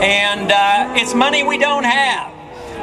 And it's money we don't have.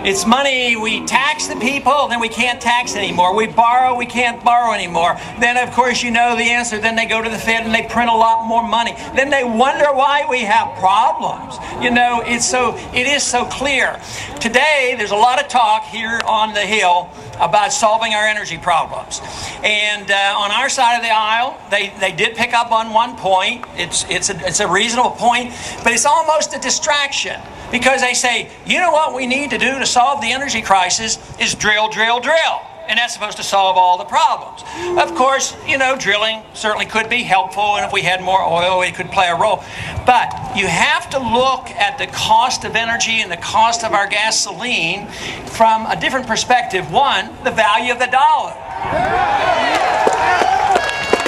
It's money we tax the people, then we can't tax anymore. We borrow, we can't borrow anymore. Then, of course, you know the answer. Then they go to the Fed and they print a lot more money. Then they wonder why we have problems. You know, it is so clear. Today, there's a lot of talk here on the Hill about solving our energy problems. And on our side of the aisle, they did pick up on one point. It's a reasonable point, but it's almost a distraction. Because they say, you know what we need to do to solve the energy crisis is drill, drill, drill. And that's supposed to solve all the problems. Of course, you know, drilling certainly could be helpful, and if we had more oil, it could play a role. But you have to look at the cost of energy and the cost of our gasoline from a different perspective. One, the value of the dollar.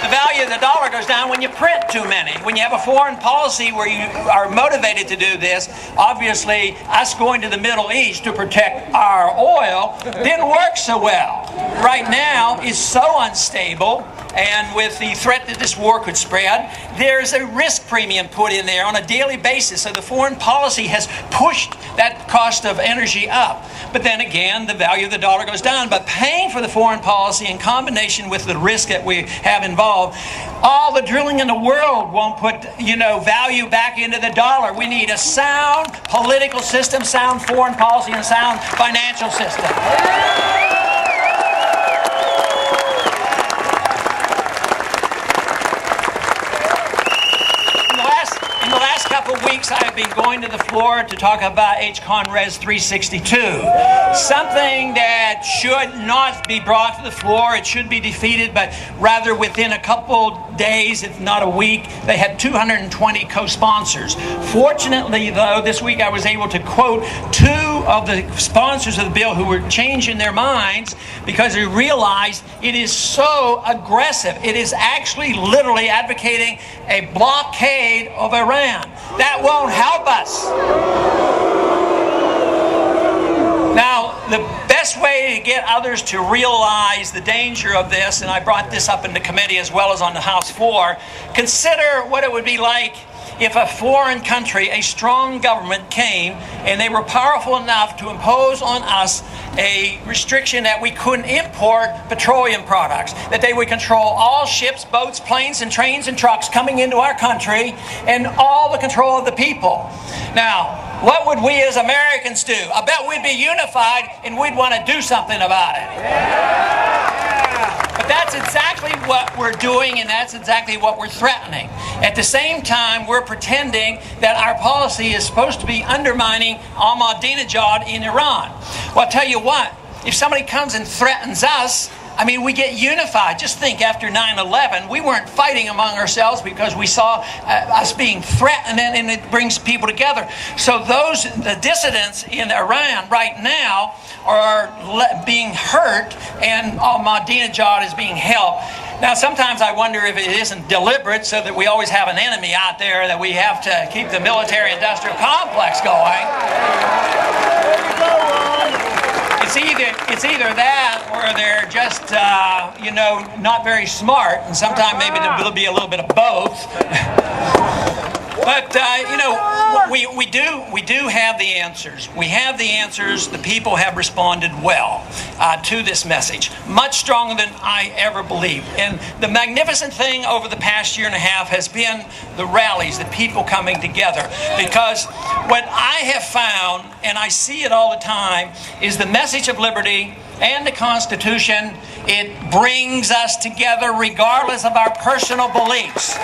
The value of the dollar goes down when you print too many. When you have a foreign policy where you are motivated to do this, obviously us going to the Middle East to protect our oil didn't work so well. Right now it's so unstable, and with the threat that this war could spread, there's a risk premium put in there on a daily basis. So the foreign policy has pushed that cost of energy up. But then again, the value of the dollar goes down. But paying for the foreign policy in combination with the risk that we have involved, all the drilling in the world won't put, value back into the dollar. We need a sound political system, sound foreign policy, and sound financial system. In the last couple of weeks, I have been going to the floor to talk about H-Con Res 362. Something that should not be brought to the floor. It should be defeated, but rather within a couple days, if not a week, they had 220 co-sponsors. Fortunately, though, this week I was able to quote two of the sponsors of the bill who were changing their minds because they realized it is so aggressive. It is actually literally advocating a blockade of Iran. That won't help us. Now, the best way to get others to realize the danger of this, and I brought this up in the committee as well as on the House floor, consider what it would be like if a foreign country, a strong government came and they were powerful enough to impose on us a restriction that we couldn't import petroleum products, that they would control all ships, boats, planes, and trains and trucks coming into our country, and all the control of the people. Now, what would we as Americans do? I bet we'd be unified and we'd want to do something about it. But that's exactly what we're doing, and that's exactly what we're threatening. At the same time, we're pretending that our policy is supposed to be undermining Ahmadinejad in Iran. Well, I'll tell you what, if somebody comes and threatens us, we get unified. Just think, after 9/11, we weren't fighting among ourselves because we saw us being threatened, and it brings people together. So the dissidents in Iran right now are being hurt, and Ahmadinejad is being helped. Now, sometimes I wonder if it isn't deliberate so that we always have an enemy out there, that we have to keep the military-industrial complex going. It's either that, or they're just, not very smart, and sometimes maybe there'll be a little bit of both. But, we do have the answers. We have the answers. The people have responded well to this message, much stronger than I ever believed. And the magnificent thing over the past year and a half has been the rallies, the people coming together. Because what I have found, and I see it all the time, is the message of liberty and the Constitution. It brings us together regardless of our personal beliefs.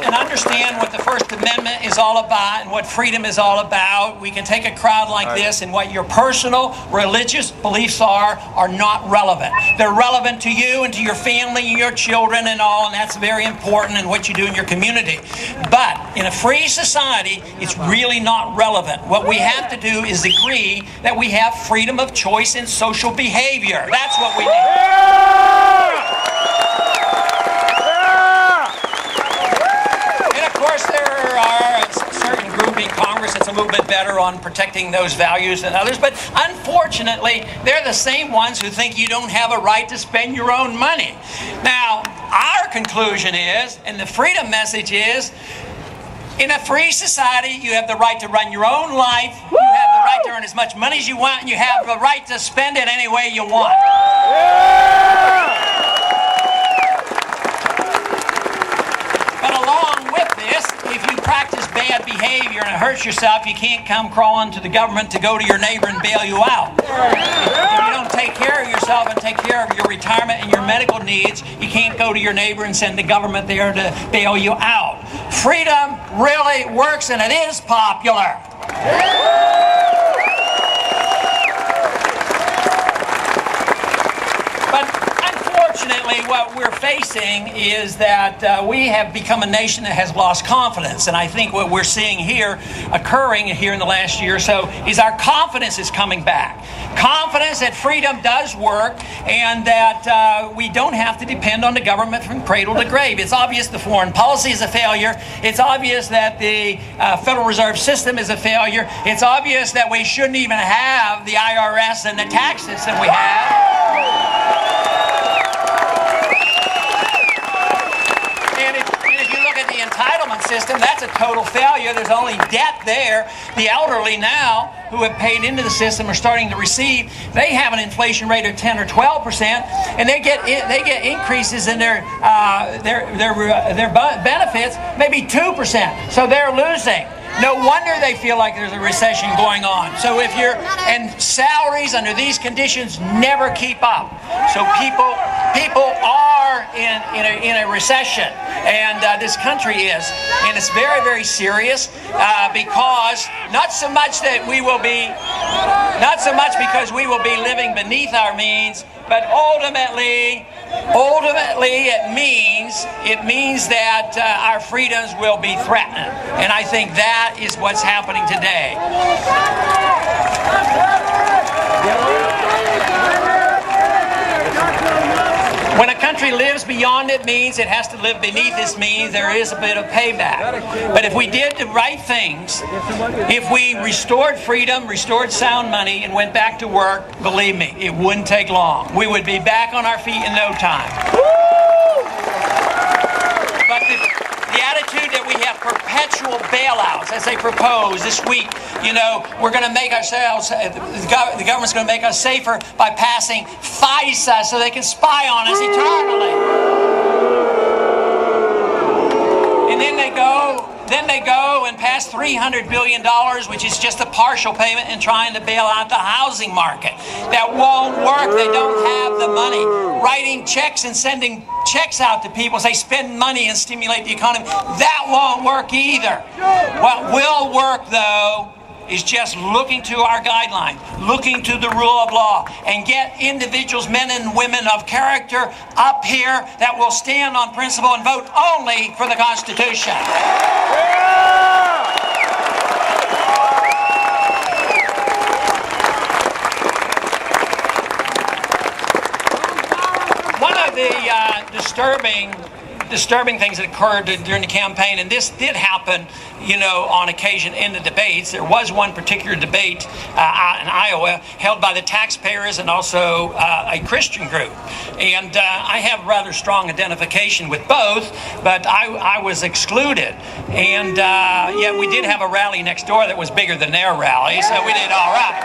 And understand what the First Amendment is all about and what freedom is all about. We can take a crowd like this, and what your personal religious beliefs are not relevant. They're relevant to you and to your family and your children and all, and that's very important in what you do in your community. But in a free society, it's really not relevant. What we have to do is agree that we have freedom of choice in social behavior. That's what we need. There are a certain group in Congress that's a little bit better on protecting those values than others. But unfortunately, they're the same ones who think you don't have a right to spend your own money. Now, our conclusion is, and the freedom message is, in a free society, you have the right to run your own life. You have the right to earn as much money as you want, and you have the right to spend it any way you want. But along with this, if you practice bad behavior and it hurts yourself, you can't come crawling to the government to go to your neighbor and bail you out. If you don't take care of yourself and take care of your retirement and your medical needs, you can't go to your neighbor and send the government there to bail you out. Freedom really works, and it is popular. But unfortunately, what we're facing is that we have become a nation that has lost confidence. And I think what we're seeing here, occurring here in the last year or so, is our confidence is coming back. Confidence that freedom does work, and that we don't have to depend on the government from cradle to grave. It's obvious the foreign policy is a failure. It's obvious that the Federal Reserve System is a failure. It's obvious that we shouldn't even have the IRS and the tax system we have. Entitlement system, that's a total failure. There's only debt there. The elderly now, who have paid into the system, are starting to receive. They have an inflation rate of 10 or 12%, and they get increases in their benefits, maybe 2%. So they're losing. No wonder they feel like there's a recession going on. So and salaries under these conditions never keep up. So people are in a recession, and this country is, and it's very, very serious because not so much because we will be living beneath our means, but ultimately it means that our freedoms will be threatened. And I think that is what's happening today. When a country lives beyond its means, it has to live beneath its means. There is a bit of payback. But if we did the right things, if we restored freedom, restored sound money, and went back to work, believe me, it wouldn't take long. We would be back on our feet in no time. But the attitude that we have perpetual bailouts, as they propose this week, we're going to make ourselves, the government's going to make us safer by passing FISA so they can spy on us eternally. And then they go and pass $300 billion, which is just a partial payment, in trying to bail out the housing market. That won't work. They don't have the money. Writing checks and sending checks out to people, say spend money and stimulate the economy, that won't work either. What will work, though, is just looking to our guideline, looking to the rule of law, and get individuals, men and women of character up here that will stand on principle and vote only for the Constitution. One of the disturbing things that occurred during the campaign, and this did happen, on occasion in the debates. There was one particular debate out in Iowa held by the taxpayers and also a Christian group. And I have rather strong identification with both, but I was excluded. And yet we did have a rally next door that was bigger than their rally, so we did all right.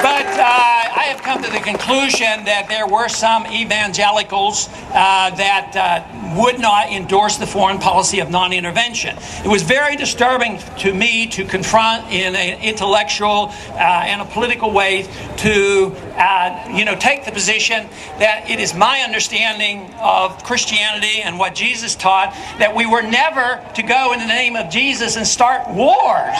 But I have come to the conclusion that there were some evangelicals that would not endorse the foreign policy of non-intervention. It was very disturbing to me to confront in an intellectual and a political way to take the position that it is my understanding of Christianity and what Jesus taught that we were never to go in the name of Jesus and start wars.